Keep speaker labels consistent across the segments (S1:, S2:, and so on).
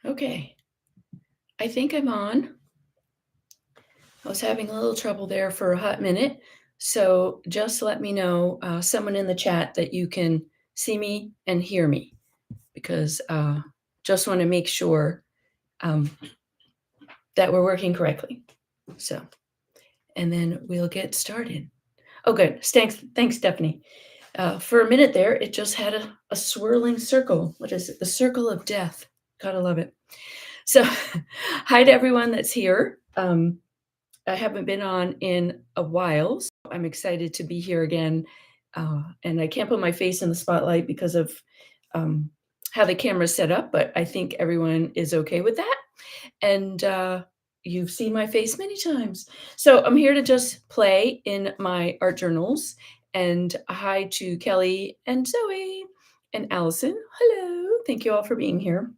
S1: Okay, I think I'm on. I was having a little trouble there for a hot minute, so just let me know, someone in the chat that you can see me and hear me because just want to make sure um, that we're working correctly. So, and then we'll get started. Oh, good. Thanks, Stephanie. For a minute there, it just had a swirling circle. What is it? The circle of death. Gotta love it. So, hi to everyone that's here. I haven't been on in a while, so I'm excited to be here again. And I can't put my face in the spotlight because of um, how the camera's set up, but I think everyone is okay with that. And you've seen my face many times. So I'm here to just play in my art journals. And hi to Kelly and Zoe and Allison. Hello. Thank you all for being here.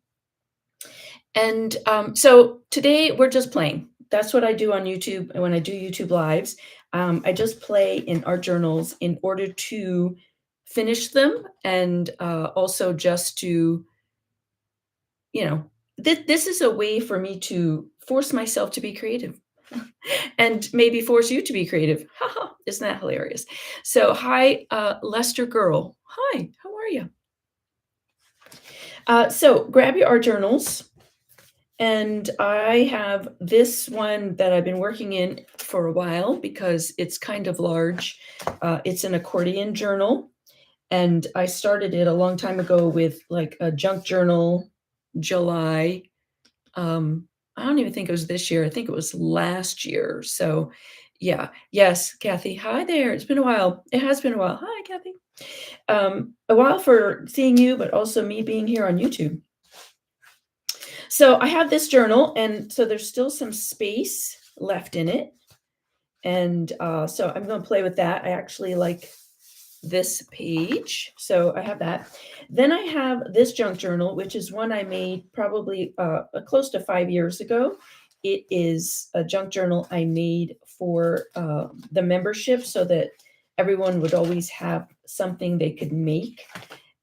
S1: And so today we're just playing. That's what I do on YouTube. And when I do YouTube lives, I just play in art journals in order to finish them and also just to, this is a way for me to force myself to be creative and maybe force you to be creative. Haha, isn't that hilarious? So, hi, Lester Girl. Hi, how are you? So, grab your art journals. And I have this one that I've been working in for a while because it's kind of large. It's an accordion journal. And I started it a long time ago with like a junk journal, July. I don't even think it was this year. I think it was last year. So, yeah. Yes, Kathy. Hi there. It's been a while. It has been a while. Hi, Kathy. A while for seeing you, but also me being here on YouTube. So I have this journal, and so there's still some space left in it. And so I'm going to play with that. I actually like this page. So I have that. Then I have this junk journal, which is one I made probably close to 5 years ago. It is a junk journal I made for the membership so that everyone would always have something they could make.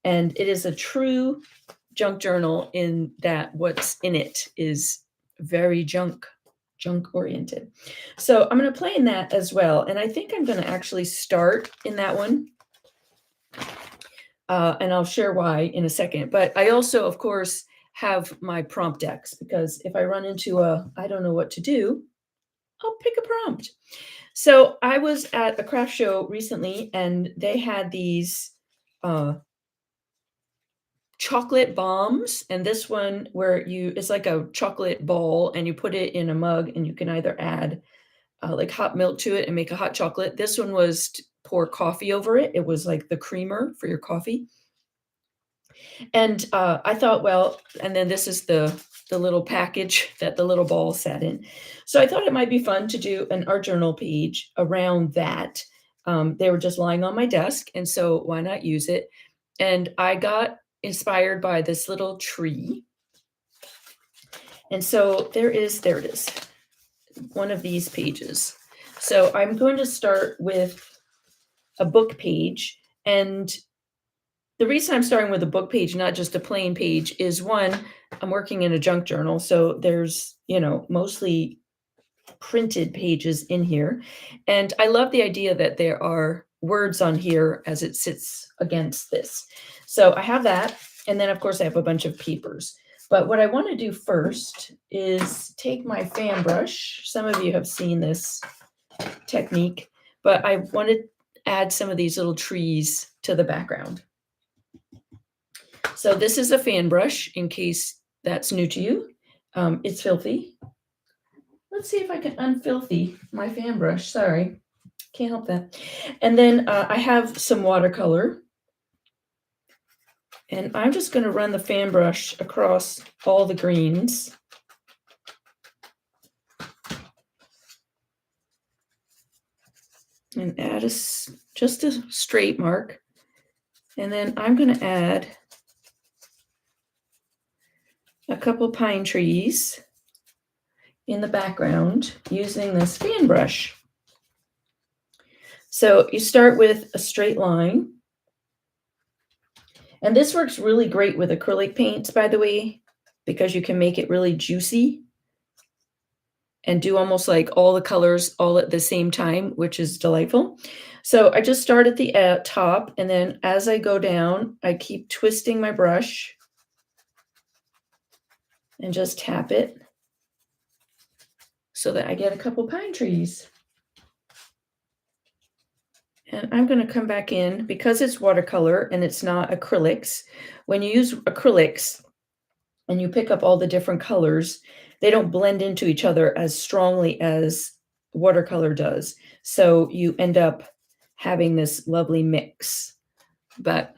S1: And it is a true junk journal in that what's in it is very junk oriented. So I'm going to play in that as well. And I think I'm going to actually start in that one. And I'll share why in a second. But I also, of course, have my prompt decks because if I run into I don't know what to do, I'll pick a prompt. So I was at a craft show recently and they had these chocolate bombs, and this one where it's like a chocolate ball and you put it in a mug and you can either add like hot milk to it and make a hot chocolate. This one was to pour coffee over it. It was like the creamer for your coffee. And I thought, well, and then this is the little package that the little ball sat in. So I thought it might be fun to do an art journal page around that. They were just lying on my desk, and so why not use it? And I got inspired by this little tree. And so there it is, one of these pages. So I'm going to start with a book page. And the reason I'm starting with a book page, not just a plain page, is one, I'm working in a junk journal. So there's, mostly printed pages in here. And I love the idea that there are words on here as it sits against this. So I have that. And then, of course, I have a bunch of papers. But what I want to do first is take my fan brush. Some of you have seen this technique, but I want to add some of these little trees to the background. So this is a fan brush, in case that's new to you. It's filthy. Let's see if I can unfilthy my fan brush. Sorry, can't help that. And then I have some watercolor. And I'm just going to run the fan brush across all the greens. And add just a straight mark. And then I'm going to add a couple pine trees in the background using this fan brush. So you start with a straight line. And this works really great with acrylic paints, by the way. because you can make it really juicy and do almost like all the colors all at the same time, which is delightful. So I just start at the top, and then as I go down, I keep twisting my brush and just tap it so that I get a couple pine trees. And I'm going to come back in because it's watercolor and it's not acrylics. When you use acrylics and you pick up all the different colors, they don't blend into each other as strongly as watercolor does. So you end up having this lovely mix. But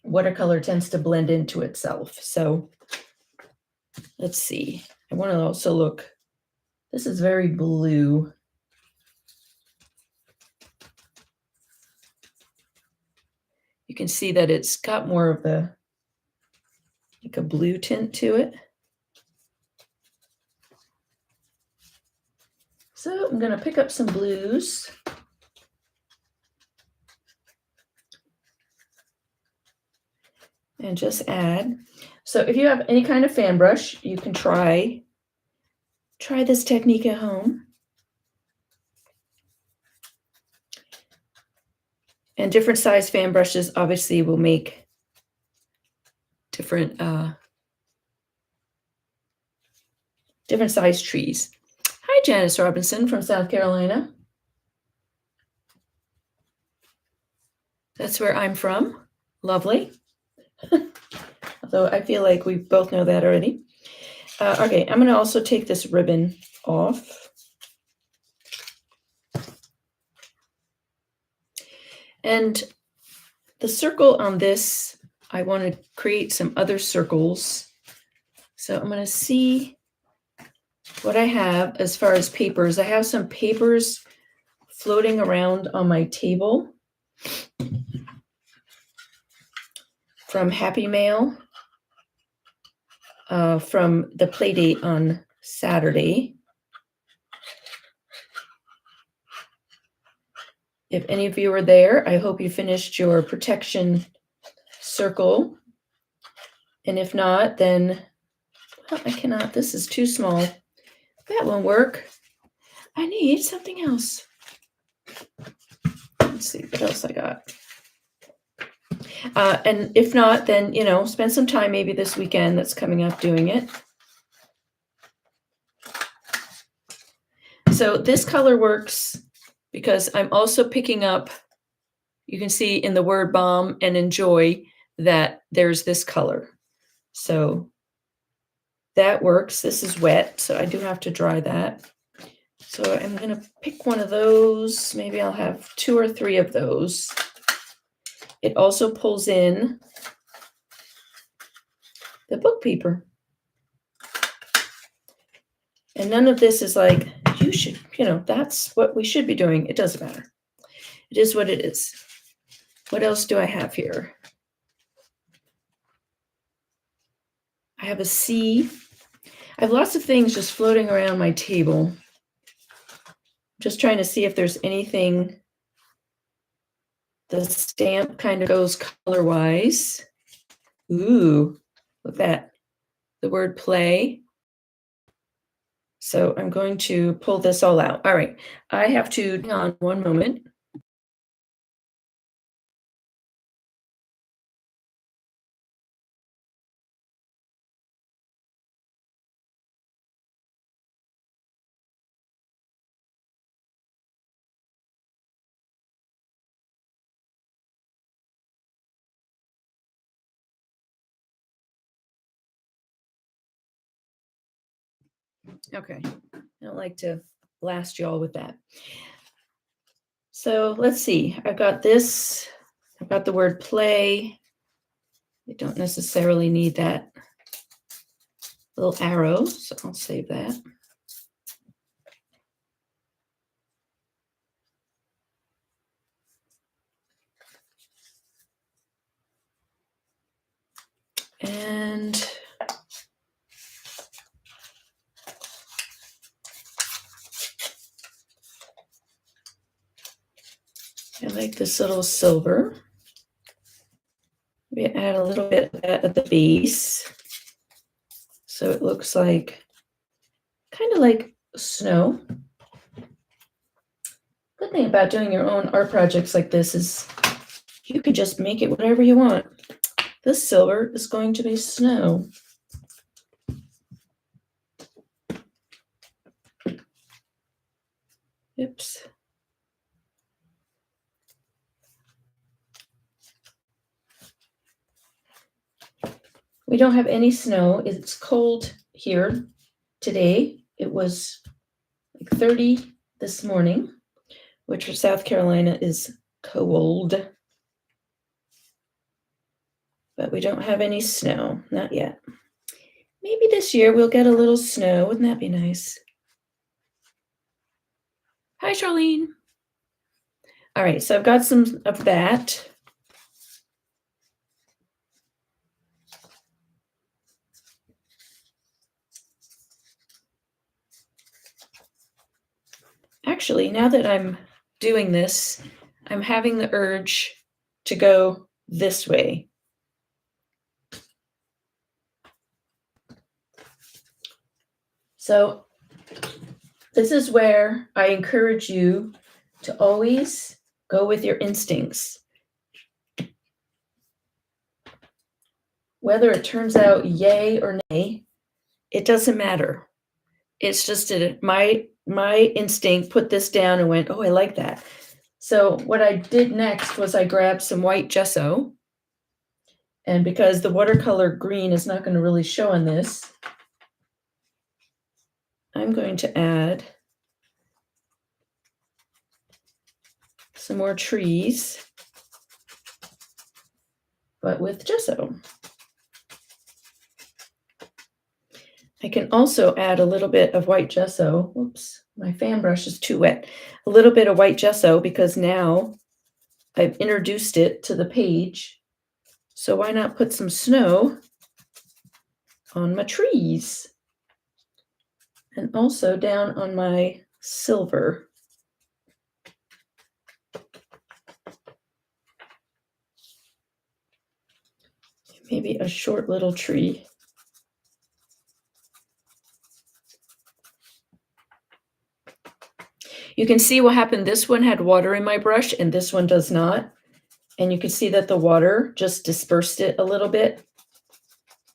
S1: watercolor tends to blend into itself. So let's see. I want to also look. This is very blue. You can see that it's got more of the, like a blue tint to it. So I'm going to pick up some blues. And just add. So if you have any kind of fan brush, you can try this technique at home. And different size fan brushes obviously will make different size trees. Hi, Janice Robinson from South Carolina. That's where I'm from. Lovely. Although I feel like we both know that already. Okay, I'm going to also take this ribbon off. And the circle on this, I want to create some other circles. So I'm going to see what I have as far as papers. I have some papers floating around on my table from Happy Mail, from the play date on Saturday. If any of you were there, I hope you finished your protection circle. And if not, then, well, I cannot. This is too small. That won't work. I need something else. Let's see what else I got. And if not, then, spend some time maybe this weekend that's coming up doing it. So this color works because I'm also picking up, you can see in the word balm and enjoy that there's this color. So that works. This is wet, so I do have to dry that. So I'm going to pick one of those. Maybe I'll have 2 or 3 of those. It also pulls in the book paper. And none of this is like, you should, that's what we should be doing. It doesn't matter. It is what it is. What else do I have here? I have a C. I have lots of things just floating around my table. Just trying to see if there's anything. The stamp kind of goes color-wise. Ooh, look at that. The word play. So I'm going to pull this all out. All right, I have to, hang on one moment. Okay, I don't like to blast you all with that. So let's see, I've got this, I've got the word play. I don't necessarily need that little arrow, so I'll save that. And I like this little silver. We add a little bit of that at the base. So it looks like kind of like snow. Good thing about doing your own art projects like this is you can just make it whatever you want. This silver is going to be snow. Oops. We don't have any snow. It's cold here today. It was like 30 this morning, which for South Carolina is cold. But we don't have any snow, not yet. Maybe this year we'll get a little snow. Wouldn't that be nice? Hi, Charlene. All right, so I've got some of that. Actually, now that I'm doing this, I'm having the urge to go this way. So this is where I encourage you to always go with your instincts. Whether it turns out yay or nay, it doesn't matter. It's just my instinct put this down and went, oh, I like that. So what I did next was I grabbed some white gesso. And because the watercolor green is not going to really show on this, I'm going to add some more trees, but with gesso. I can also add a little bit of white gesso. Whoops, my fan brush is too wet. A little bit of white gesso because now I've introduced it to the page. So why not put some snow on my trees? And also down on my silver. Maybe a short little tree. You can see what happened. This one had water in my brush and this one does not. And you can see that the water just dispersed it a little bit.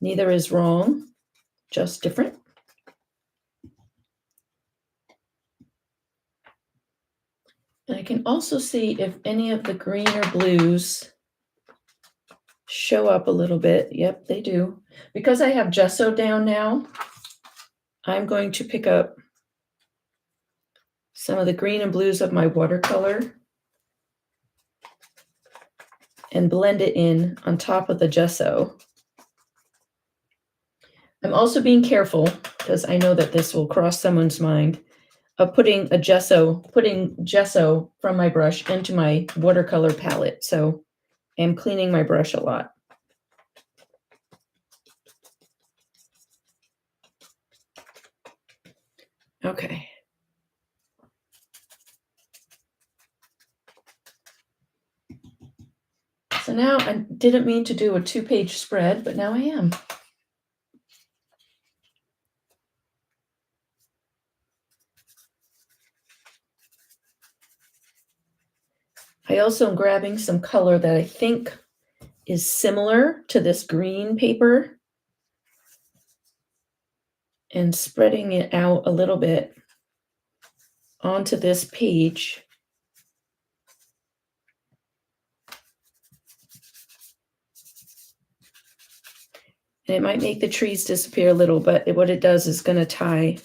S1: Neither is wrong, just different. And I can also see if any of the green or blues show up a little bit. Yep, they do. Because I have gesso down now, I'm going to pick up some of the green and blues of my watercolor and blend it in on top of the gesso. I'm also being careful, because I know that this will cross someone's mind, of putting gesso from my brush into my watercolor palette. So I'm cleaning my brush a lot. Okay. So now I didn't mean to do a 2-page spread, but now I am. I also am grabbing some color that I think is similar to this green paper and spreading it out a little bit onto this page. And it might make the trees disappear a little, but what it does is going to tie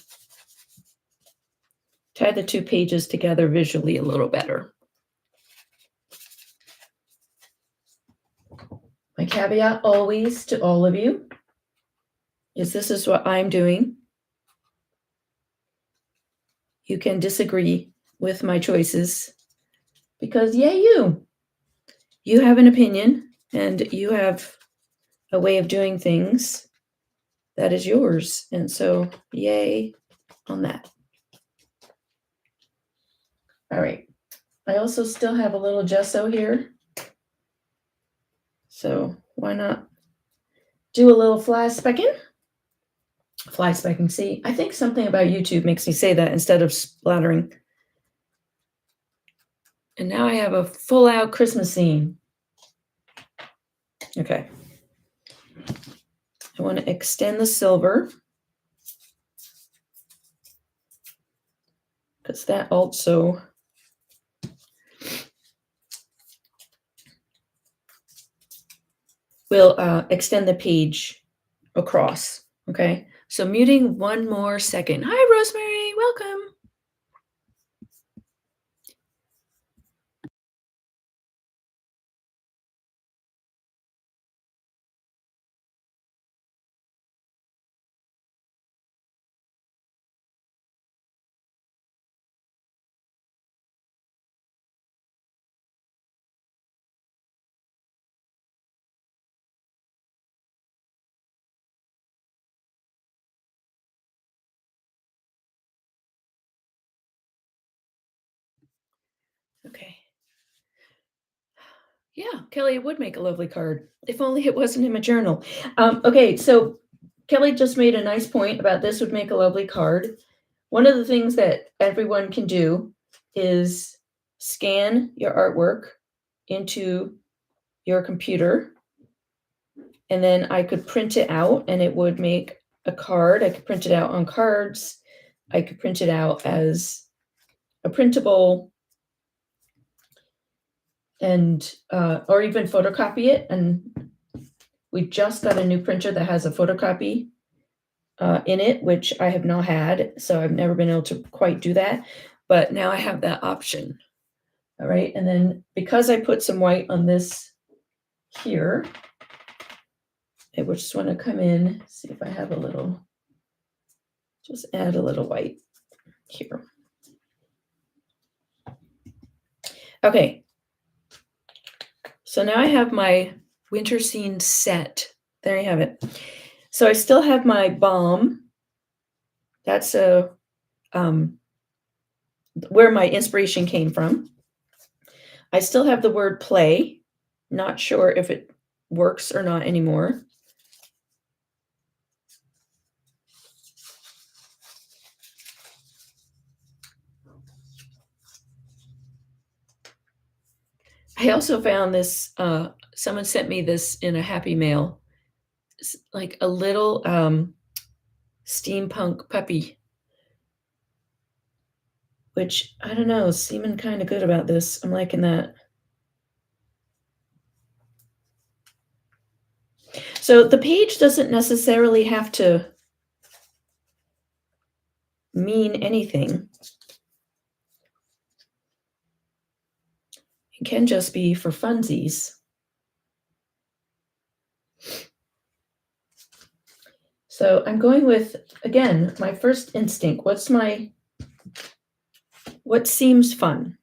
S1: the 2 pages together visually a little better. My caveat always to all of you is this is what I'm doing. You can disagree with my choices because, yay, you have an opinion and you have a way of doing things that is yours. And so, yay on that. All right. I also still have a little gesso here. So why not do a little fly specking? Fly specking. See, I think something about YouTube makes me say that instead of splattering. And now I have a full out Christmas scene. Okay. I want to extend the silver because that also will extend the page across. Okay. So muting one more second. Hi, Rosemary. Welcome. Okay. Yeah, Kelly, it would make a lovely card if only it wasn't in my journal. Okay, so Kelly just made a nice point about this would make a lovely card. One of the things that everyone can do is scan your artwork into your computer, and then I could print it out and it would make a card. I could print it out on cards. I could print it out as a printable and or even photocopy it. And we just got a new printer that has a photocopy in it, which I have not had, so I've never been able to quite do that. But now I have that option. All right, and then because I put some white on this here, I would just want to come in, see if I have a little, just add a little white here. Okay, so now I have my winter scene set. There you have it. So I still have my bomb. That's where my inspiration came from. I still have the word play. Not sure if it works or not anymore. I also found this, someone sent me this in a happy mail. It's like a little steampunk puppy, which I don't know, is seeming kind of good about this. I'm liking that. So the page doesn't necessarily have to mean anything. It can just be for funsies. So I'm going with, again, my first instinct. What seems fun?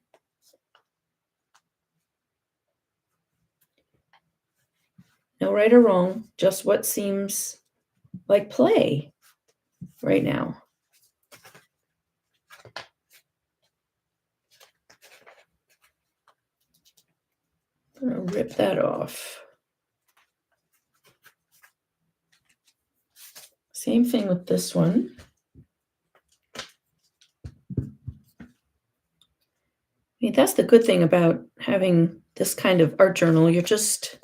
S1: No right or wrong, just what seems like play right now. I'm gonna rip that off. Same thing with this one. I mean, that's the good thing about having this kind of art journal. You're just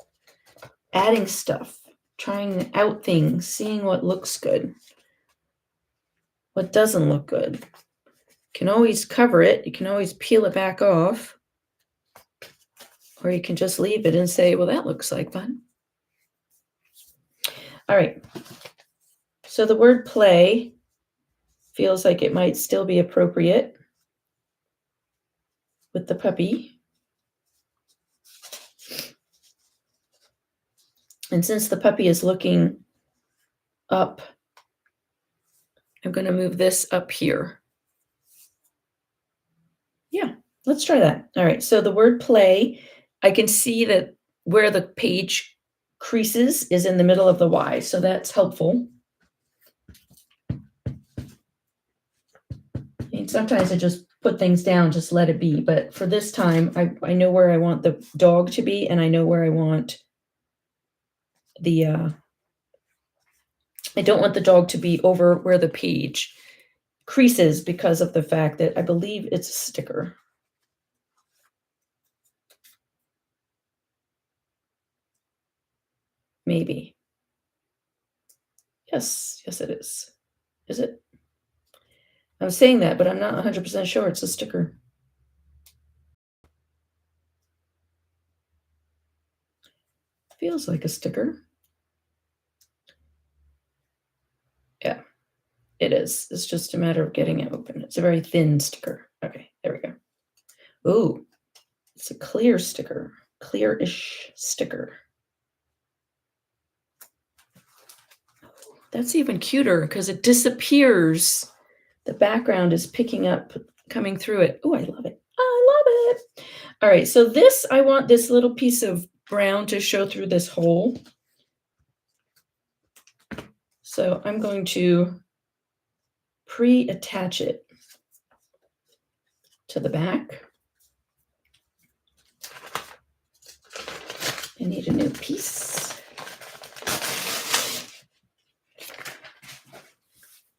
S1: adding stuff, trying out things, seeing what looks good, what doesn't look good. You can always cover it. You can always peel it back off. Or you can just leave it and say, well, that looks like fun. All right. So the word play feels like it might still be appropriate with the puppy. And since the puppy is looking up, I'm going to move this up here. Yeah, let's try that. All right, so the word play, I can see that where the page creases is in the middle of the Y, so that's helpful. And sometimes I just put things down, just let it be. But for this time, I know where I want the dog to be, and I know where I want the I don't want the dog to be over where the page creases because of the fact that I believe it's a sticker. Maybe. Yes, yes it is. Is it? I'm saying that, but I'm not 100% sure it's a sticker. Feels like a sticker. Yeah, it is. It's just a matter of getting it open. It's a very thin sticker. Okay, there we go. Ooh, it's a clear sticker. Clear-ish sticker. That's even cuter because it disappears. The background is picking up, coming through it. Oh, I love it. I love it. All right, so this, I want this little piece of brown to show through this hole. So I'm going to pre-attach it to the back. I need a new piece.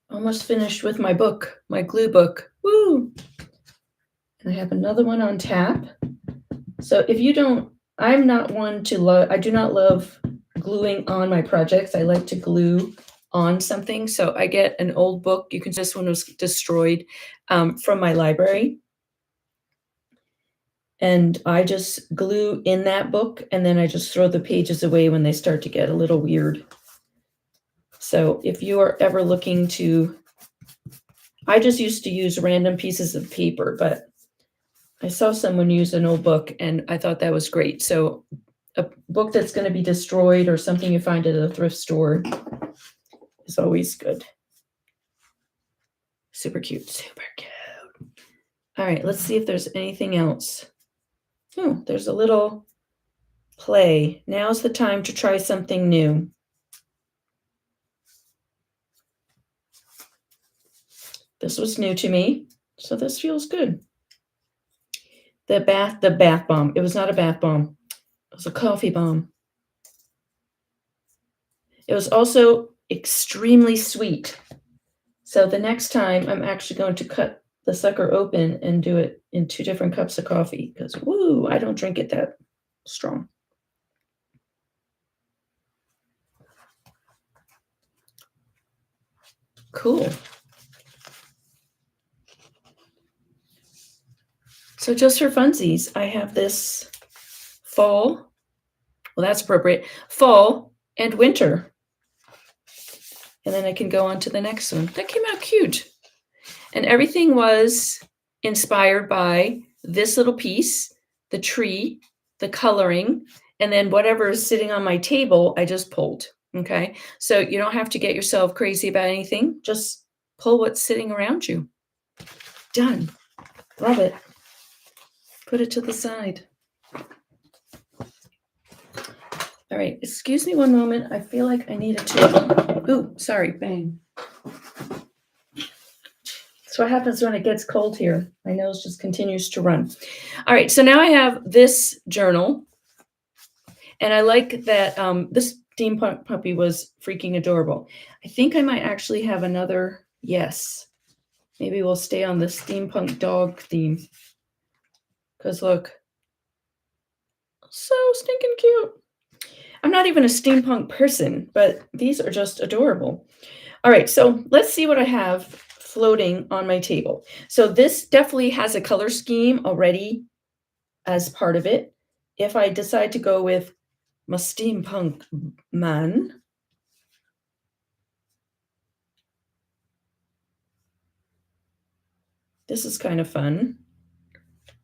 S1: Almost finished with my book, my glue book. Woo! And I have another one on tap. So if you don't, I'm not one to love, I do not love gluing on my projects. I like to glue on something. So I get an old book. You can, this one was destroyed from my library. And I just glue in that book and then I just throw the pages away when they start to get a little weird. So if you are ever looking to, I just used to use random pieces of paper, but I saw someone use an old book and I thought that was great. So a book that's going to be destroyed or something you find at a thrift store is always good. Super cute, super cute. All right, let's see if there's anything else. Oh, there's a little play. Now's the time to try something new. This was new to me, so this feels good. The bath bomb. It was not a bath bomb. It was a coffee bomb. It was also extremely sweet. So the next time I'm actually going to cut the sucker open and do it in 2 different cups of coffee because, woo, I don't drink it that strong. Cool. So just for funsies, I have this fall. Well, that's appropriate. Fall and winter. And then I can go on to the next one. That came out cute. And everything was inspired by this little piece, the tree, the coloring, and then whatever is sitting on my table, I just pulled. Okay. So you don't have to get yourself crazy about anything. Just pull what's sitting around you. Done. Love it. Put it to the side. All right. Excuse me one moment. I feel like I needed to. Ooh, sorry. Bang. That's what happens when it gets cold here. My nose just continues to run. All right, so now I have this journal, and I like that this steampunk puppy was freaking adorable. I think I might actually have another, yes. Maybe we'll stay on the steampunk dog theme. Because look, so stinking cute. I'm not even a steampunk person, but these are just adorable. All right, so let's see what I have floating on my table. So this definitely has a color scheme already as part of it. If I decide to go with my steampunk man, this is kind of fun.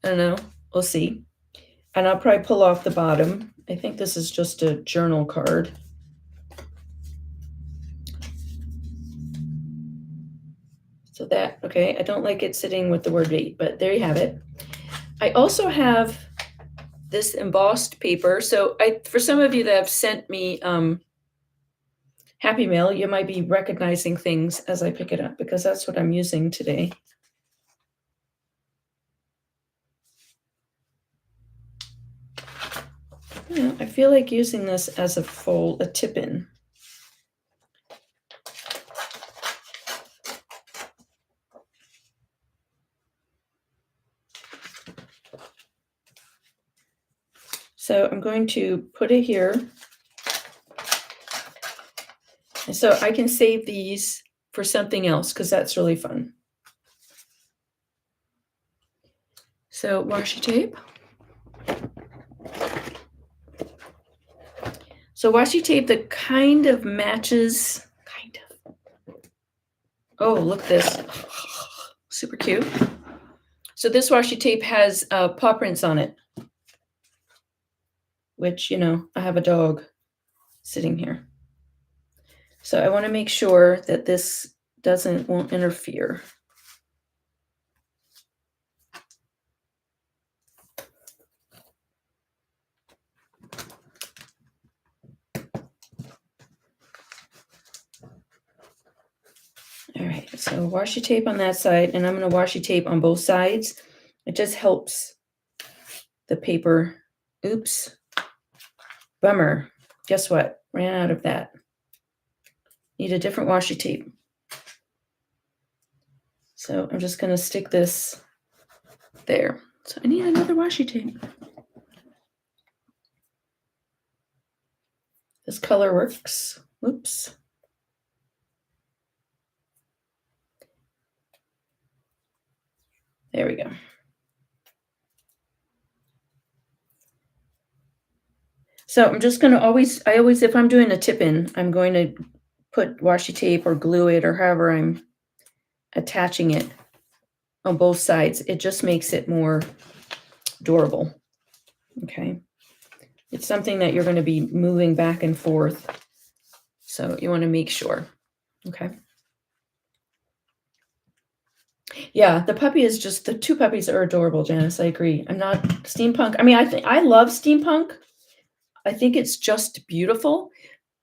S1: I don't know, we'll see. And I'll probably pull off the bottom. I think this is just a journal card. So that, okay, I don't like it sitting with the word date, but there you have it. I also have this embossed paper. So for some of you that have sent me Happy Mail, you might be recognizing things as I pick it up because that's what I'm using today. Yeah, I feel like using this as a tip-in. So I'm going to put it here. And so I can save these for something else because that's really fun. So washi tape. So washi tape that kind of matches, kind of. Oh, look at this. Super cute. So this washi tape has paw prints on it, which, you know, I have a dog sitting here. So I want to make sure that this won't interfere. All right, so washi tape on that side, and I'm going to washi tape on both sides. It just helps the paper. Oops. Bummer. Guess what? Ran out of that. Need a different washi tape. So I'm just going to stick this there. So I need another washi tape. This color works. Oops. There we go. So I'm just going to I always, if I'm doing a tip-in, I'm going to put washi tape or glue it or however I'm attaching it on both sides. It just makes it more durable. Okay. It's something that you're going to be moving back and forth. So you want to make sure. Okay. Yeah, the two puppies are adorable, Janice. I agree. I'm not steampunk. I mean, I love steampunk. I think it's just beautiful,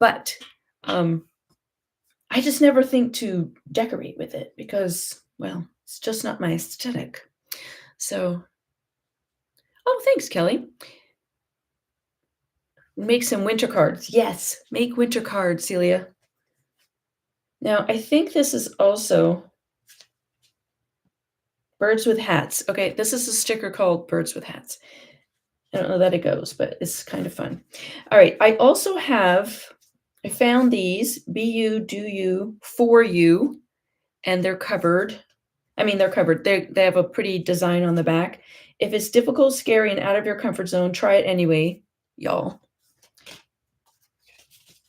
S1: but I just never think to decorate with it because, well, it's just not my aesthetic. So, oh, thanks, Kelly. Make some winter cards. Yes, make winter cards, Celia. Now, I think this is also Birds with Hats. Okay, this is a sticker called Birds with Hats. I don't know that it goes, but it's kind of fun. All right, I found these, Be You, Do You, For You, and they're covered. I mean, they're covered. They have a pretty design on the back. If it's difficult, scary, and out of your comfort zone, try it anyway, y'all.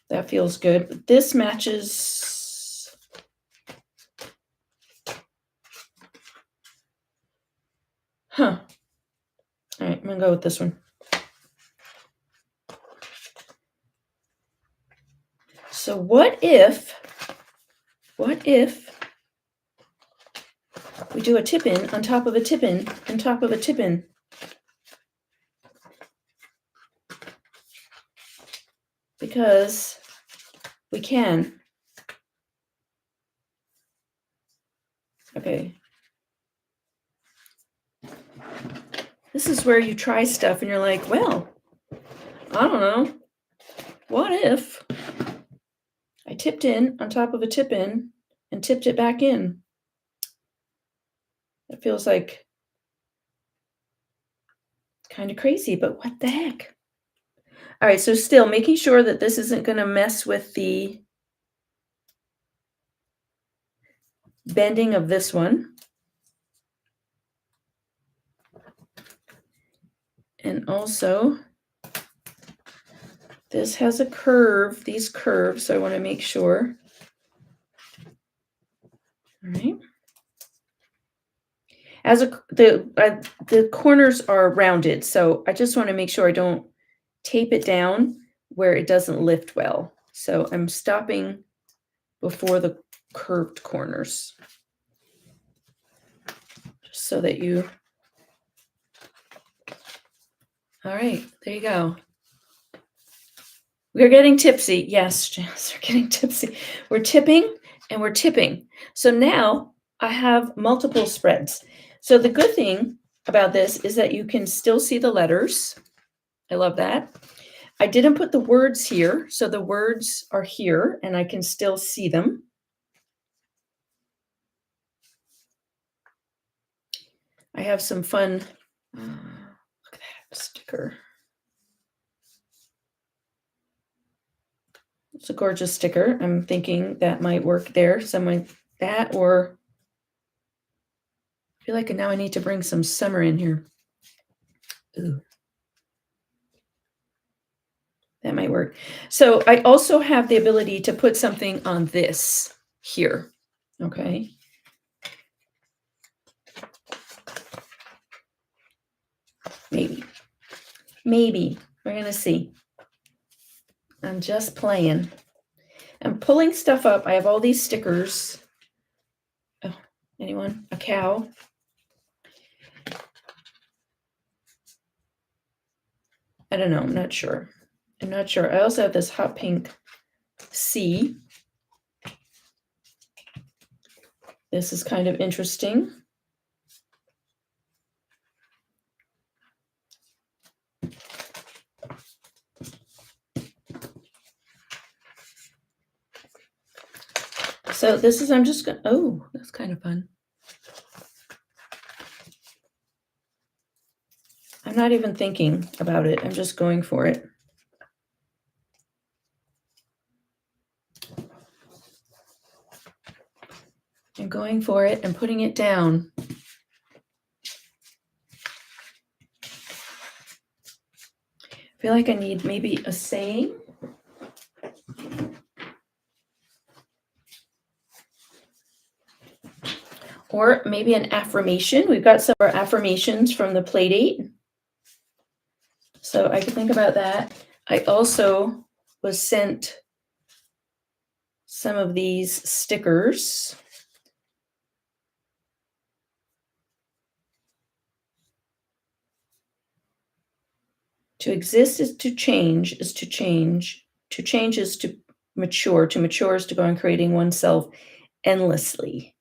S1: That feels good. This matches. Huh. All right, I'm going to go with this one. So what if we do a tip-in on top of a tip-in on top of a tip-in? Because we can. Okay. This is where you try stuff and you're like, well, I don't know. What if I tipped in on top of a tip-in and tipped it back in? It feels like kind of crazy, but what the heck? All right, so still making sure that this isn't going to mess with the bending of this one. And also, this has a curve, these curves, so I want to make sure. All right. The corners are rounded, so I just want to make sure I don't tape it down where it doesn't lift well. So I'm stopping before the curved corners, just so that you. All right, there you go. We're getting tipsy. Yes, Janice, we're getting tipsy. We're tipping and we're tipping. So now I have multiple spreads. So the good thing about this is that you can still see the letters. I love that. I didn't put the words here, so the words are here and I can still see them. I have some fun, look at that sticker. It's a gorgeous sticker. I'm thinking that might work there. Something like that, or I feel like now I need to bring some summer in here. Ooh. That might work. So I also have the ability to put something on this here. Okay. Maybe. Maybe. We're going to see. I'm just playing. I'm pulling stuff up. I have all these stickers. Oh, anyone? A cow? I don't know. I'm not sure. I'm not sure. I also have this hot pink C. This is kind of interesting. So this is, I'm just going to, oh, that's kind of fun. I'm not even thinking about it. I'm just going for it. I'm going for it and putting it down. I feel like I need maybe a saying. Or maybe an affirmation. We've got some of our affirmations from the play date. So I could think about that. I also was sent some of these stickers. To exist is to change, is to change. To change is to mature. To mature is to go on creating oneself endlessly.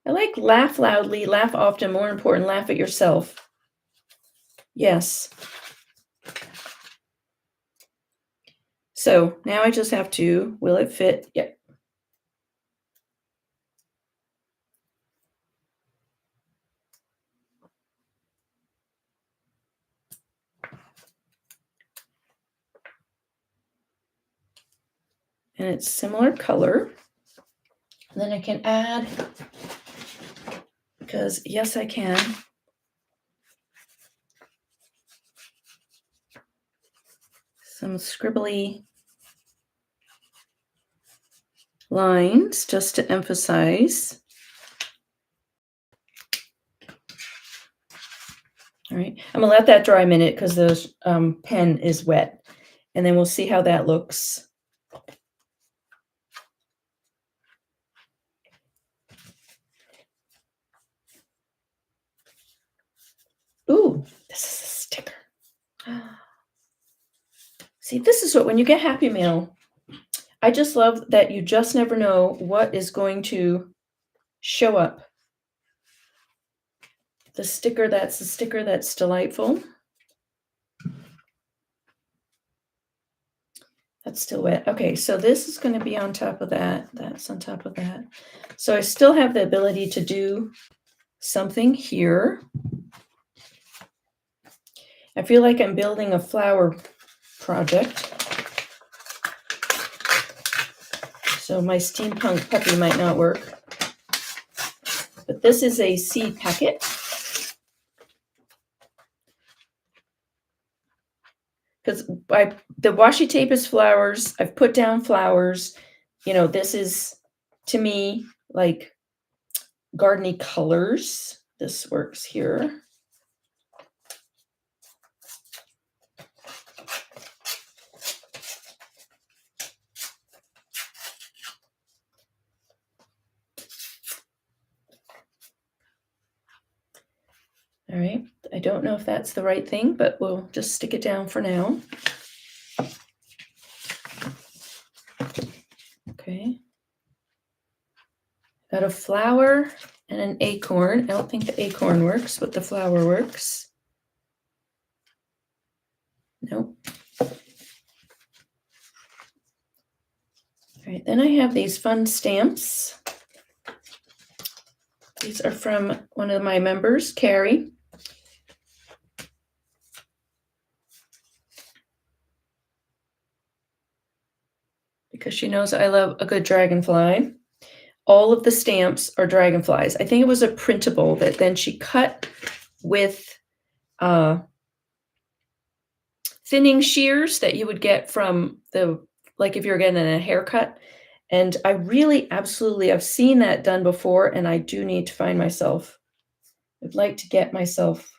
S1: I like laugh loudly, laugh often, more important, laugh at yourself. Yes. So now I just have to, will it fit? Yep. And it's similar color. And then I can add, because yes, I can. Some scribbly lines just to emphasize. All right, I'm gonna let that dry a minute because the pen is wet, and then we'll see how that looks. Ooh, this is a sticker. See, this is what, when you get Happy Mail, I just love that you just never know what is going to show up. The sticker that's delightful. That's still wet. Okay, so this is going to be on top of that. That's on top of that. So I still have the ability to do something here. I feel like I'm building a flower project. So my steampunk puppy might not work. But this is a seed packet. Because the washi tape is flowers. I've put down flowers. You know, this is, to me, like gardeny colors. This works here. All right, I don't know if that's the right thing, but we'll just stick it down for now. Okay. Got a flower and an acorn. I don't think the acorn works, but the flower works. Nope. All right, then I have these fun stamps. These are from one of my members, Carrie. because she knows I love a good dragonfly. All of the stamps are dragonflies. I think it was a printable that then she cut with thinning shears that you would get from like if you're getting a haircut. And I really absolutely, I've seen that done before, and I do need to find myself. I'd like to get myself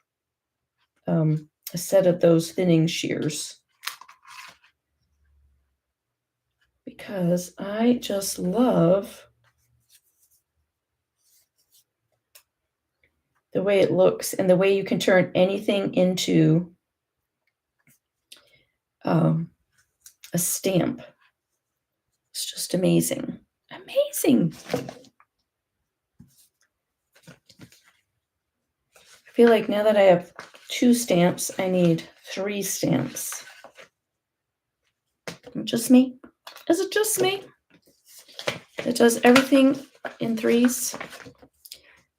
S1: a set of those thinning shears because I just love the way it looks and the way you can turn anything into a stamp. It's just amazing. Amazing. I feel like now that I have 2 stamps, I need 3 stamps. Just me? Is it just me? It does everything in 3s.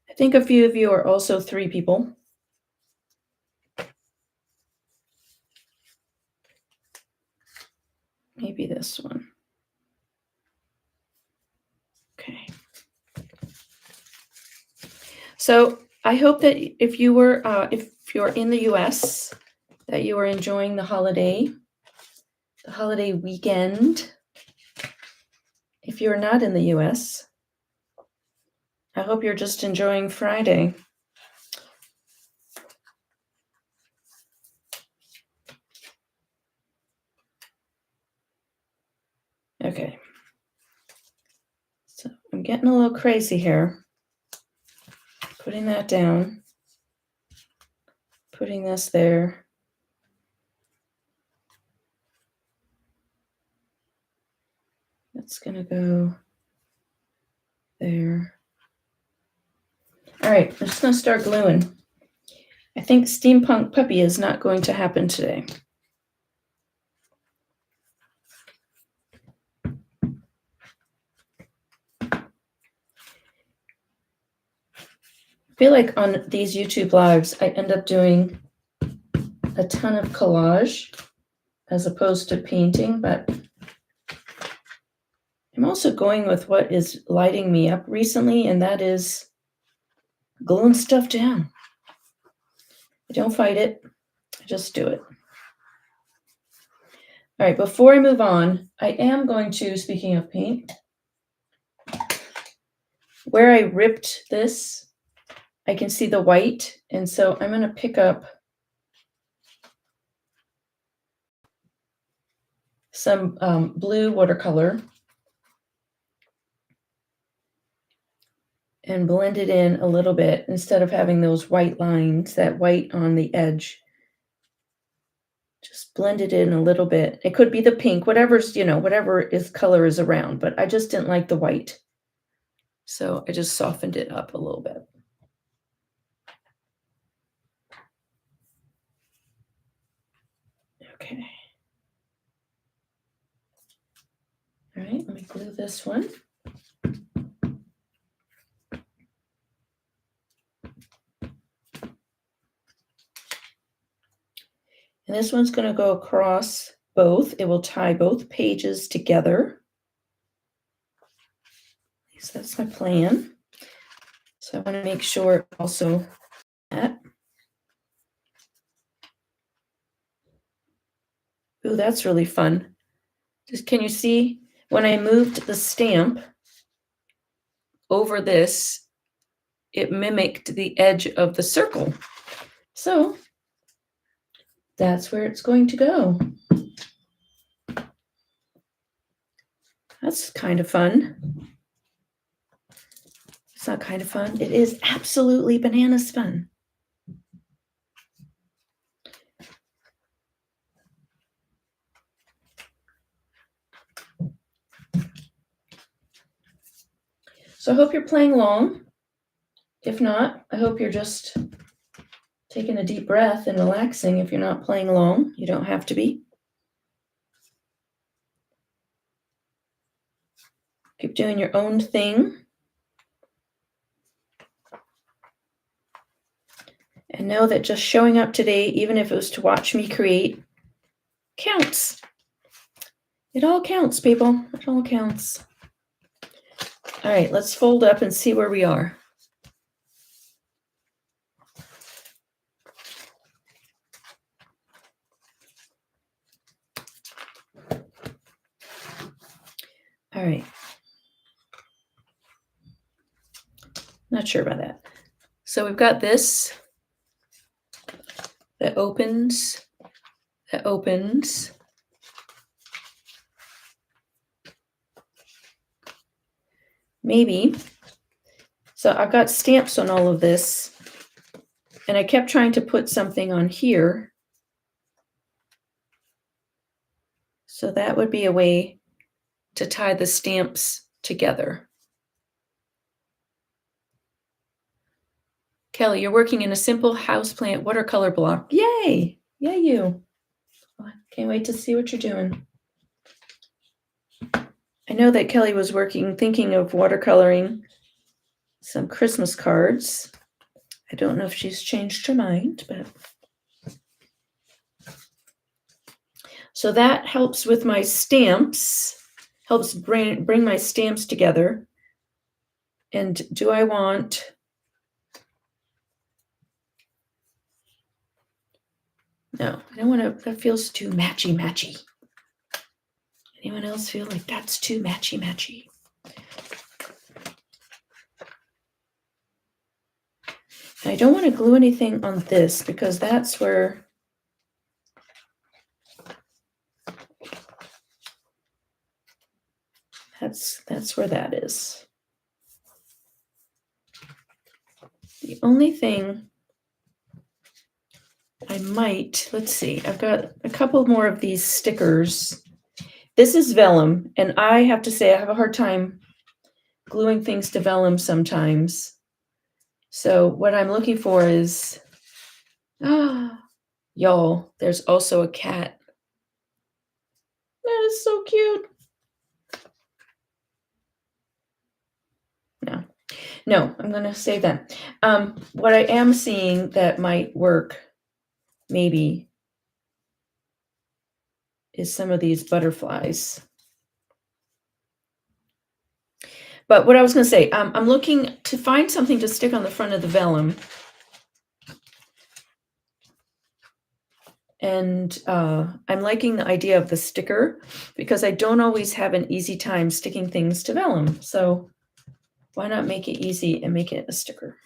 S1: I think a few of you are also 3 people. Maybe this one. Okay. So I hope that if you're in the US, that you are enjoying the holiday weekend. If you're not in the US, I hope you're just enjoying Friday. Okay. So I'm getting a little crazy here. Putting that down. Putting this there. That's going to go there. All right, I'm just going to start gluing. I think Steampunk Puppy is not going to happen today. I feel like on these YouTube lives, I end up doing a ton of collage as opposed to painting, but I'm also going with what is lighting me up recently, and that is gluing stuff down. I don't fight it, I just do it. All right, before I move on, I am going to, speaking of paint, where I ripped this, I can see the white, and so I'm going to pick up some blue watercolor and blend it in a little bit instead of having those white lines, that white on the edge. Just blend it in a little bit. It could be the pink, whatever's, whatever is color is around, but I just didn't like the white. So I just softened it up a little bit. Okay. All right, let me glue this one. And this one's going to go across both. It will tie both pages together. At least that's my plan. So I want to make sure also that. Ooh, that's really fun. Just can you see when I moved the stamp over this, it mimicked the edge of the circle. So that's where it's going to go. That's kind of fun. It's not kind of fun. It is absolutely bananas fun. So I hope you're playing along. If not, I hope you're just taking a deep breath and relaxing. If you're not playing along, you don't have to be. Keep doing your own thing. And know that just showing up today, even if it was to watch me create, counts. It all counts, people. It all counts. All right, let's fold up and see where we are. All right. Not sure about that. So we've got this that opens, that opens. Maybe. So I've got stamps on all of this, and I kept trying to put something on here. So that would be a way to tie the stamps together. Kelly, you're working in a simple houseplant watercolor block. Yay! Yay, you. Can't wait to see what you're doing. I know that Kelly was thinking of watercoloring some Christmas cards. I don't know if she's changed her mind, but. So that helps with my stamps, helps bring my stamps together. And do I want... No, I don't want to, that feels too matchy-matchy. Anyone else feel like that's too matchy-matchy? I don't want to glue anything on this because that's where... That's where that is. The only thing I might, let's see, I've got a couple more of these stickers. This is vellum, and I have to say I have a hard time gluing things to vellum sometimes. So what I'm looking for is, y'all, there's also a cat. That is so cute. No, I'm going to save that. What I am seeing that might work, maybe, is some of these butterflies. But what I was going to say, I'm looking to find something to stick on the front of the vellum. And I'm liking the idea of the sticker because I don't always have an easy time sticking things to vellum. So why not make it easy and make it a sticker?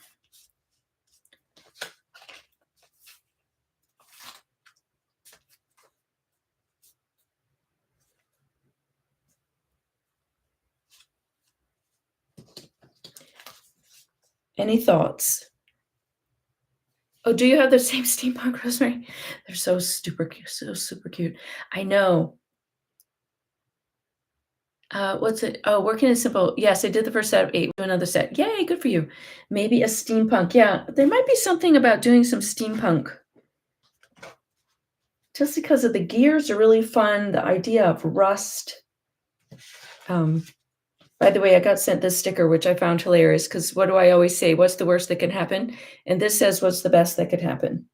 S1: Any thoughts? Oh, do you have the same steampunk, Rosemary? They're so super cute, so super cute. I know. What's it? Oh, working in simple. Yes, I did the first set of 8. Do another set. Yay, good for you. Maybe a steampunk. Yeah, there might be something about doing some steampunk. Just because of the gears are really fun. The idea of rust. By the way, I got sent this sticker, which I found hilarious because what do I always say? What's the worst that can happen? And this says, what's the best that could happen?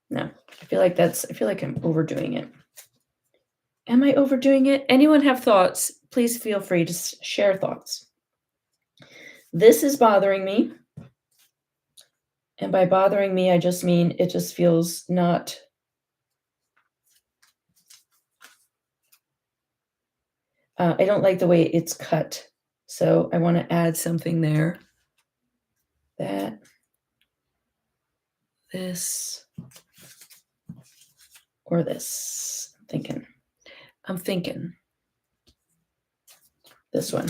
S1: No, I feel like I'm overdoing it. Am I overdoing it? Anyone have thoughts? Please feel free to share thoughts. This is bothering me. And by bothering me, I just mean it just feels not... I don't like the way it's cut. So I want to add something there. That, this, or this. I'm thinking this one.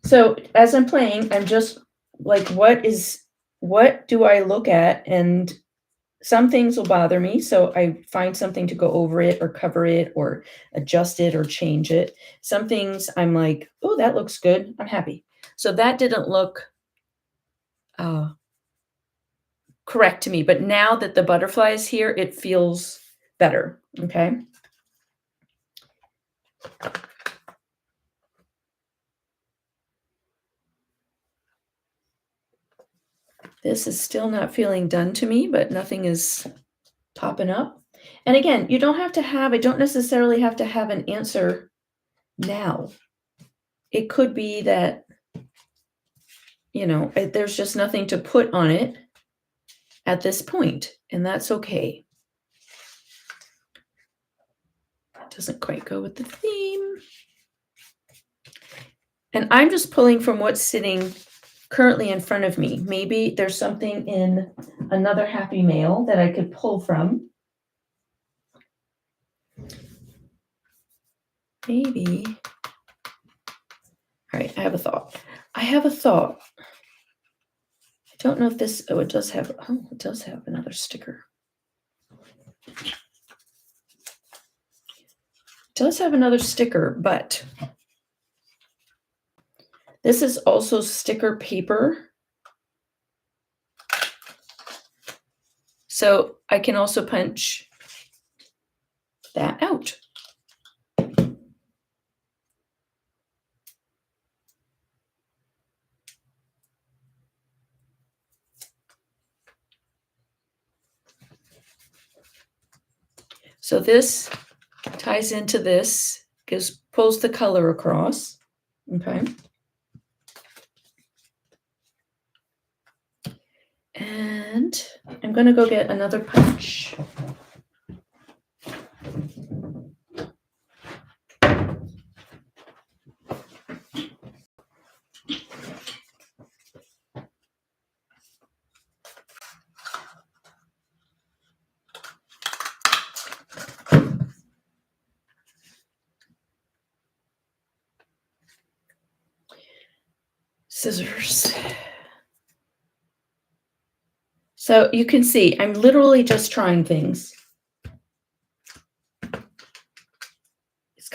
S1: So as I'm playing, I'm just like, what do I look at? And some things will bother me, so I find something to go over it or cover it or adjust it or change it. Some things I'm like, oh, that looks good. I'm happy. So that didn't look correct to me. But now that the butterfly is here, it feels better. Okay. This is still not feeling done to me, but nothing is popping up. And again, you don't have to have, I don't necessarily have to have an answer now. It could be that, there's just nothing to put on it at this point, and that's okay. It doesn't quite go with the theme. And I'm just pulling from what's sitting currently in front of me. Maybe there's something in another happy mail that I could pull from. Maybe. All right, I have a thought. I don't know if this, it does have another sticker. It does have another sticker, but this is also sticker paper. So I can also punch that out. So this ties into this, pulls the color across. Okay. And I'm going to go get another punch. Scissors. So you can see I'm literally just trying things.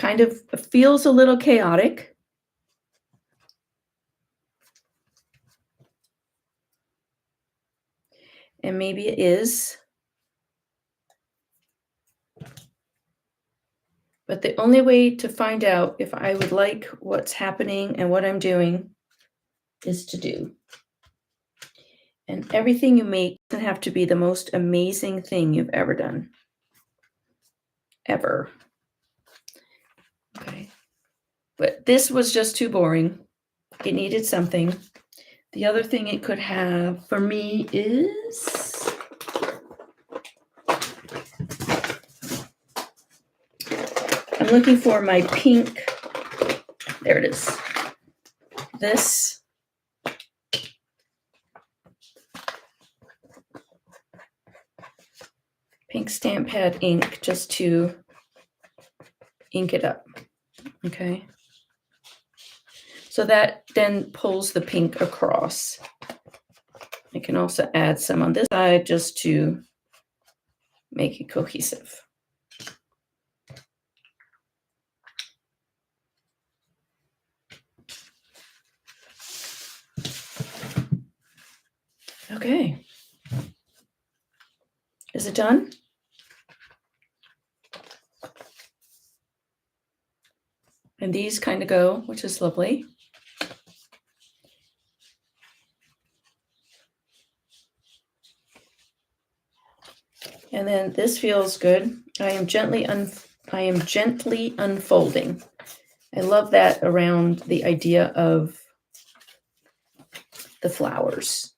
S1: It feels a little chaotic. And maybe it is. But the only way to find out if I would like what's happening and what I'm doing is to do. And everything you make doesn't have to be the most amazing thing you've ever done. Ever. Okay. But this was just too boring. It needed something. The other thing it could have for me is I'm looking for my pink. There it is. This pink stamp pad ink just to ink it up. Okay. So that then pulls the pink across. I can also add some on this side just to make it cohesive. Okay. Is it done? And these kind of go, which is lovely. And then this feels good. I am gently unfolding. I love that around the idea of the flowers.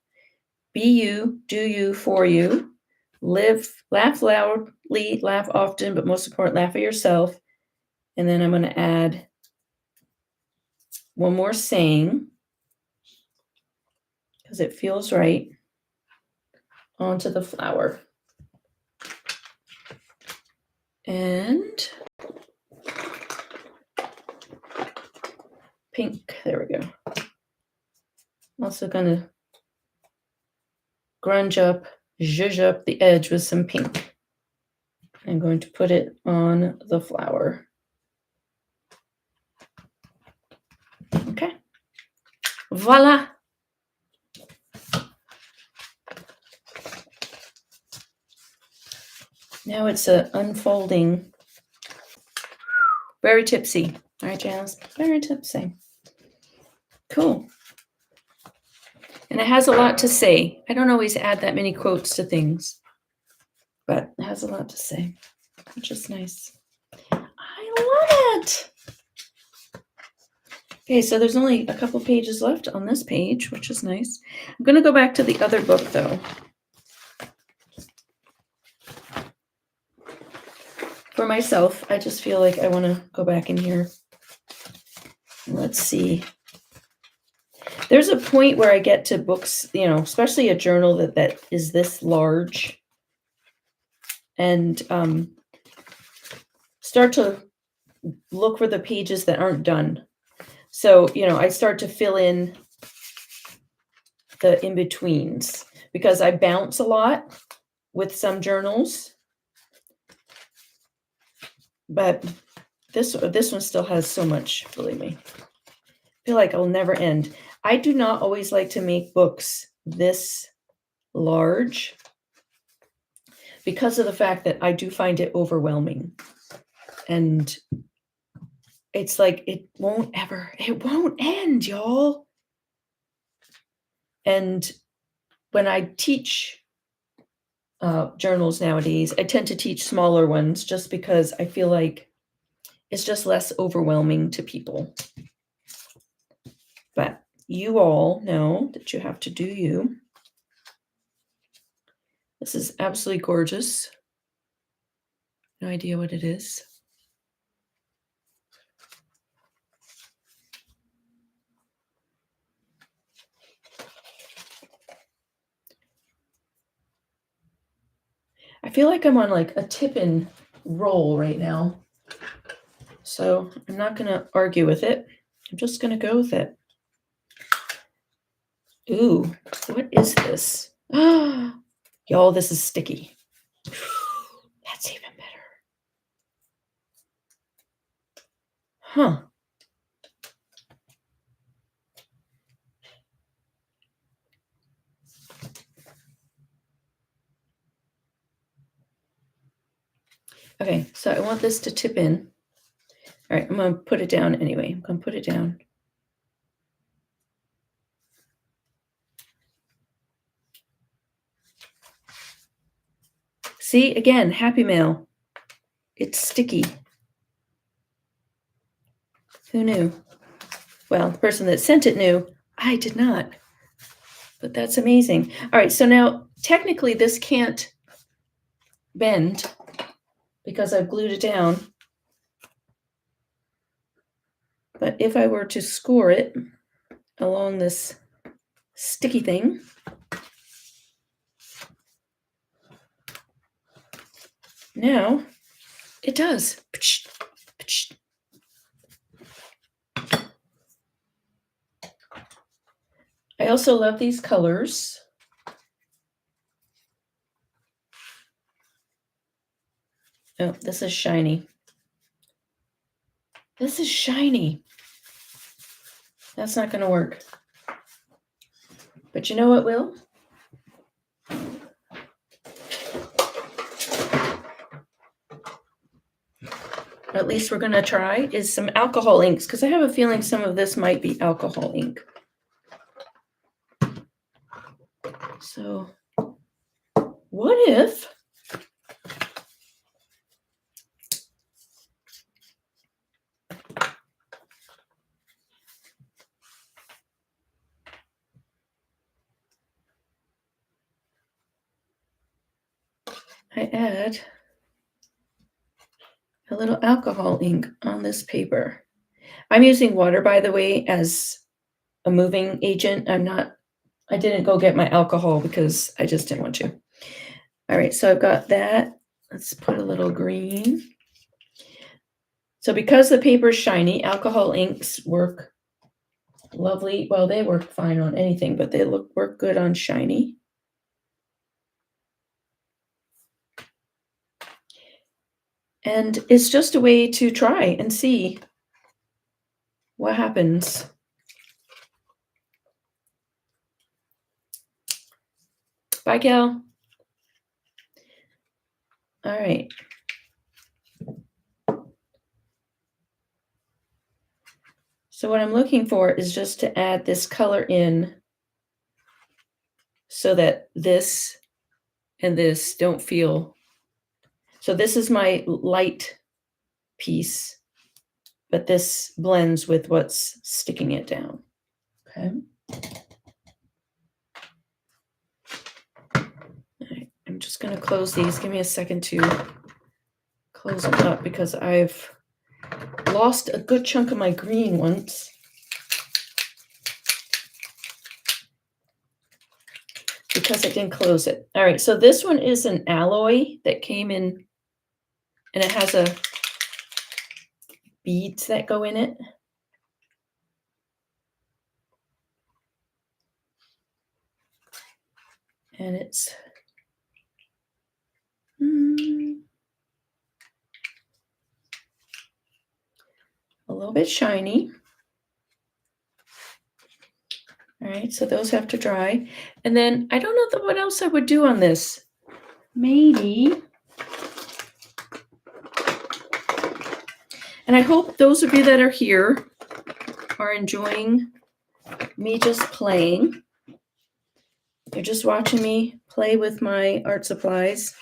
S1: Be you, do you, for you. Live, laugh loudly, laugh often, but most important, laugh at yourself. And then I'm going to add one more saying, because it feels right, onto the flower. And pink, there we go. I'm also going to zhuzh up the edge with some pink. I'm going to put it on the flower. Okay. Voila. Now it's unfolding. Very tipsy. All right, Janice. Very tipsy. Cool. And it has a lot to say. I don't always add that many quotes to things, but it has a lot to say, which is nice. I love it. Okay, so there's only a couple pages left on this page, which is nice. I'm going to go back to the other book, though. For myself, I just feel like I want to go back in here. Let's see. There's a point where I get to books, especially a journal that is this large, and start to look for the pages that aren't done. So, I start to fill in the in-betweens because I bounce a lot with some journals. But this one still has so much, believe me. I feel like I'll never end. I do not always like to make books this large because of the fact that I do find it overwhelming. And it's like it won't end, y'all. And when I teach journals nowadays, I tend to teach smaller ones just because I feel like it's just less overwhelming to people. But you all know that you have to do you. This is absolutely gorgeous. No idea what it is. I feel like I'm on like a tip-in roll right now. So I'm not going to argue with it. I'm just going to go with it. Ooh, what is this? Y'all, this is sticky. That's even better. Huh. Okay, so I want this to tip in. All right, I'm going to put it down anyway. I'm going to put it down. See, again, Happy Mail. It's sticky. Who knew? Well, the person that sent it knew. I did not. But that's amazing. All right, so now technically this can't bend because I've glued it down. But if I were to score it along this sticky thing, now it does. I also love these colors. Oh, this is shiny. This is shiny. That's not going to work. But you know what will? At least we're going to try is some alcohol inks, because I have a feeling some of this might be alcohol ink. So what if I add a little alcohol ink on this paper? I'm using water, by the way, as a moving agent. I didn't go get my alcohol because I just didn't want to. All right, so I've got that. Let's put a little green. So because the paper is shiny, alcohol inks work lovely. Well, they work fine on anything, but they work good on shiny. And it's just a way to try and see what happens. Bye, Cal. All right. So what I'm looking for is just to add this color in so that this and this don't feel. So this is my light piece, but this blends with what's sticking it down. Okay. All right. I'm just going to close these. Give me a second to close them up because I've lost a good chunk of my green ones. Because I didn't close it. All right, so this one is an alloy that came in, and it has a beads that go in it. And it's a little bit shiny. All right, so those have to dry. And then I don't know what else I would do on this. Maybe. And I hope those of you that are here are enjoying me just playing. You're just watching me play with my art supplies.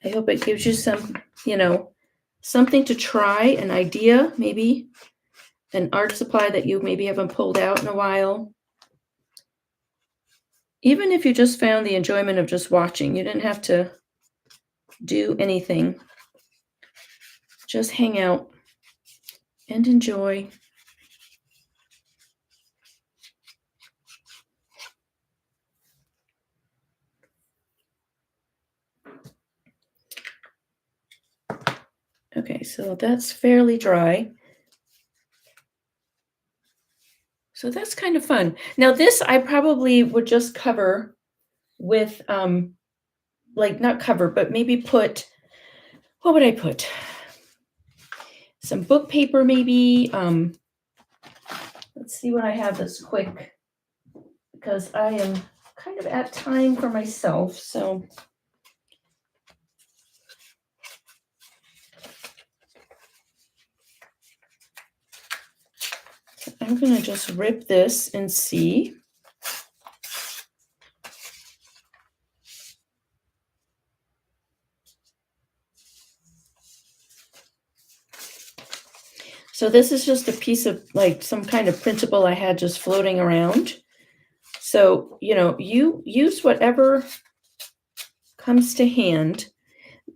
S1: I hope it gives you some, something to try, an idea, maybe an art supply that you maybe haven't pulled out in a while. Even if you just found the enjoyment of just watching, you didn't have to do anything. Just hang out and enjoy. Okay, so that's fairly dry. So that's kind of fun. Now this I probably would just cover with, not cover, but maybe put, what would I put? Some book paper maybe. Let's see what I have that's quick, because I am kind of at time for myself, so. I'm going to just rip this and see. So this is just a piece of some kind of printable I had just floating around. So, you use whatever comes to hand.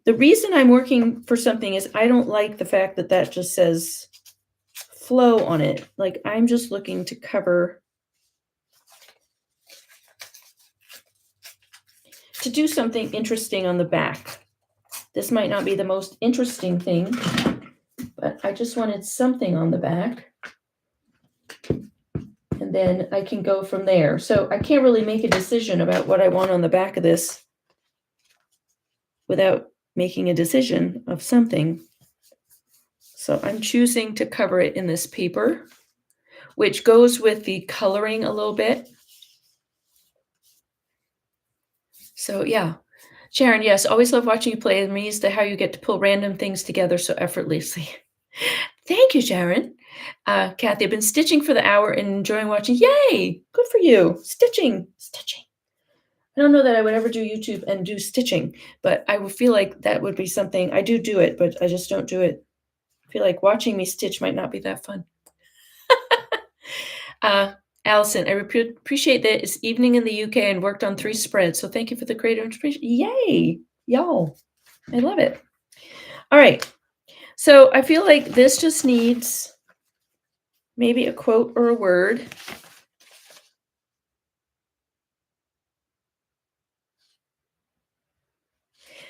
S1: The reason I'm working for something is I don't like the fact that that just says flow on it. Like I'm just looking to cover, to do something interesting on the back. This might not be the most interesting thing, but I just wanted something on the back. And then I can go from there. So I can't really make a decision about what I want on the back of this without making a decision of something. So I'm choosing to cover it in this paper, which goes with the coloring a little bit. So yeah, Sharon, yes, always love watching you play. Amazed at how you get to pull random things together so effortlessly. Thank you, Sharon. Kathy, I've been stitching for the hour and enjoying watching. Yay! Good for you. Stitching. I don't know that I would ever do YouTube and do stitching, but I would feel like that would be something. I do it, but I just don't do it. I feel like watching me stitch might not be that fun. Allison, I appreciate that it's evening in the UK and worked on 3 spreads. So thank you for the creative inspiration. Yay, y'all. I love it. All right. So I feel like this just needs maybe a quote or a word.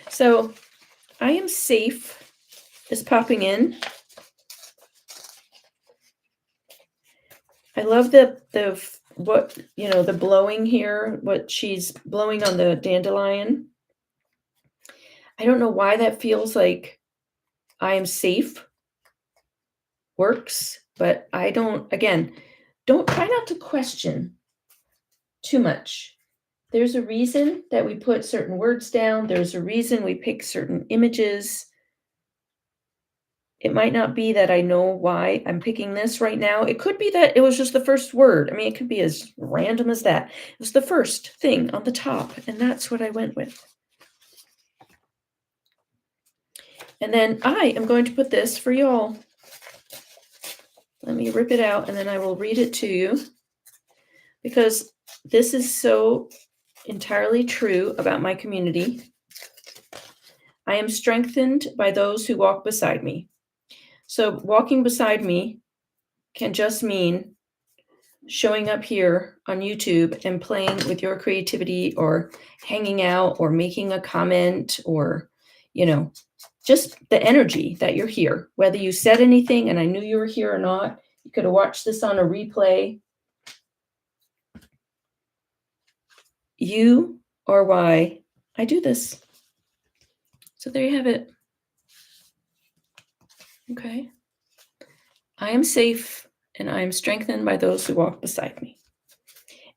S1: So I am safe is popping in. I love the blowing here, what she's blowing on the dandelion. I don't know why that feels like I am safe works, but I don't try not to question too much. There's a reason that we put certain words down. There's a reason we pick certain images. It might not be that I know why I'm picking this right now. It could be that it was just the first word. I mean, it could be as random as that. It was the first thing on the top, and that's what I went with. And then I am going to put this for y'all. Let me rip it out, and then I will read it to you, because this is so entirely true about my community. I am strengthened by those who walk beside me. So walking beside me can just mean showing up here on YouTube and playing with your creativity, or hanging out, or making a comment, or, just the energy that you're here. Whether you said anything and I knew you were here or not, you could have watched this on a replay. You are why I do this. So there you have it. Okay. I am safe and I am strengthened by those who walk beside me.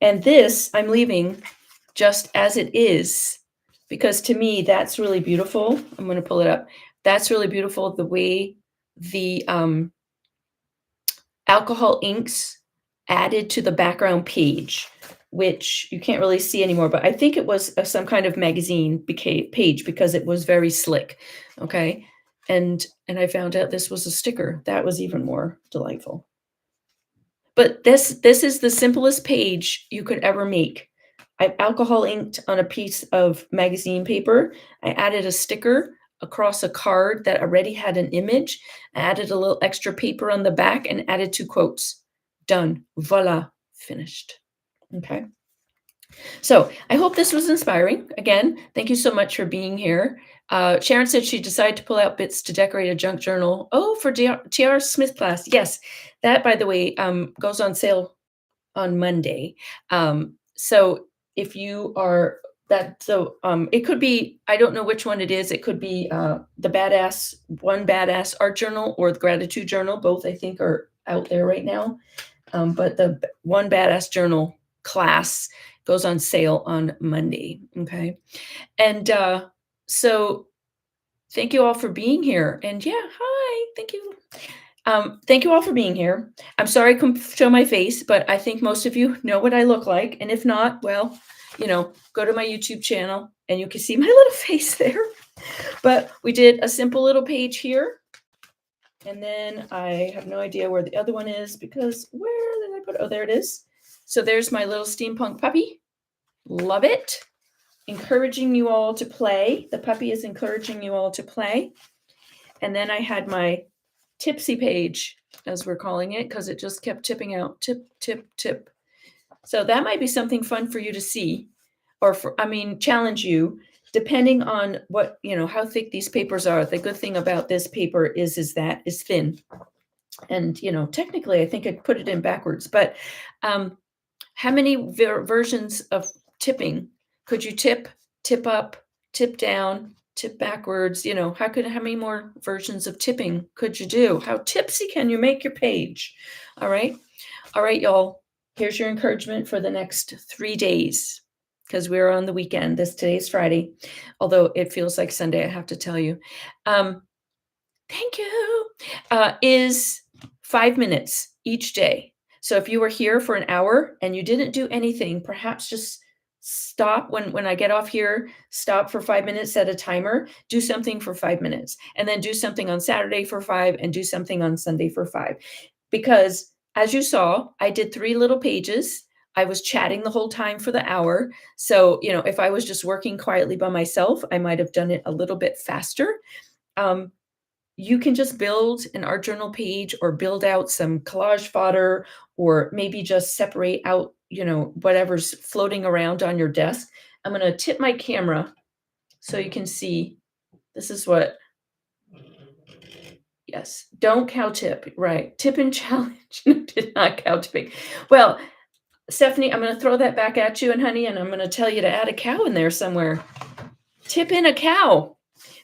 S1: And this I'm leaving just as it is, because to me, that's really beautiful. I'm going to pull it up. That's really beautiful. The way the alcohol inks added to the background page, which you can't really see anymore, but I think it was some kind of magazine page, because it was very slick. Okay. And I found out this was a sticker. That was even more delightful. But this is the simplest page you could ever make. I alcohol inked on a piece of magazine paper. I added a sticker across a card that already had an image. I added a little extra paper on the back and added 2 quotes. Done. Voila. Finished. Okay. So I hope this was inspiring. Again, thank you so much for being here. Sharon said she decided to pull out bits to decorate a junk journal. Oh, for TR Smith class. Yes, that, by the way, goes on sale on Monday. So if you are it could be, I don't know which one it is. It could be the One Badass Art Journal, or the Gratitude Journal. Both, I think, are out there right now. But the One Badass Journal class goes on sale on Monday. Okay. And so thank you all for being here. And yeah, hi. Thank you. Thank you all for being here. I'm sorry I couldn't show my face, but I think most of you know what I look like. And if not, well, go to my YouTube channel and you can see my little face there. But we did a simple little page here. And then I have no idea where the other one is, because where did I put it? Oh, there it is. So there's my little steampunk puppy. Love it. Encouraging you all to play. The puppy is encouraging you all to play. And then I had my tipsy page, as we're calling it, because it just kept tipping out. Tip, tip, tip. So that might be something fun for you to see, or challenge you, depending on what, how thick these papers are. The good thing about this paper is that it's thin. And, technically, I think I put it in backwards, but how many versions of tipping could you tip up, tip down, tip backwards? How many more versions of tipping could you do? How tipsy can you make your page? All right, y'all. Here's your encouragement for the next 3 days, because we're on the weekend. Today's Friday, although it feels like Sunday, I have to tell you. Thank you. Is 5 minutes each day. So if you were here for an hour and you didn't do anything, perhaps just stop when I get off here, stop for 5 minutes, set a timer, do something for 5 minutes, and then do something on Saturday for 5, and do something on Sunday for 5. Because as you saw, I did 3 little pages. I was chatting the whole time for the hour. So, if I was just working quietly by myself, I might have done it a little bit faster. You can just build an art journal page, or build out some collage fodder, or maybe just separate out, whatever's floating around on your desk. I'm going to tip my camera so you can see. This is what, yes, don't cow tip, right? Tip and challenge. Did not cow tipping. Well, Stephanie, I'm going to throw that back at you, and honey, and I'm going to tell you to add a cow in there somewhere. Tip in a cow,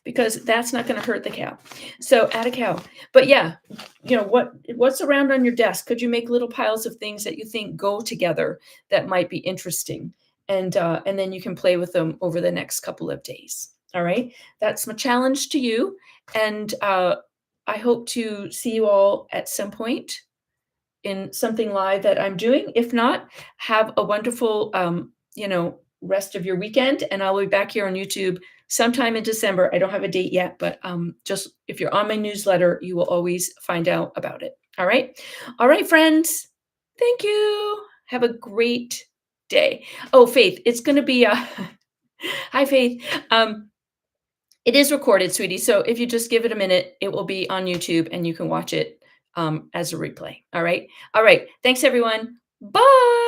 S1: because that's not going to hurt the cow. So add a cow. But yeah, what's around on your desk? Could you make little piles of things that you think go together that might be interesting? And then you can play with them over the next couple of days. All right. That's my challenge to you. And I hope to see you all at some point in something live that I'm doing. If not, have a wonderful, rest of your weekend, and I'll be back here on YouTube sometime in December. I don't have a date yet, but just if you're on my newsletter, you will always find out about it. All right. All right, friends. Thank you. Have a great day. Oh, Faith, it's going to be hi, Faith. It is recorded, sweetie. So if you just give it a minute, it will be on YouTube and you can watch it as a replay. All right. All right. Thanks, everyone. Bye.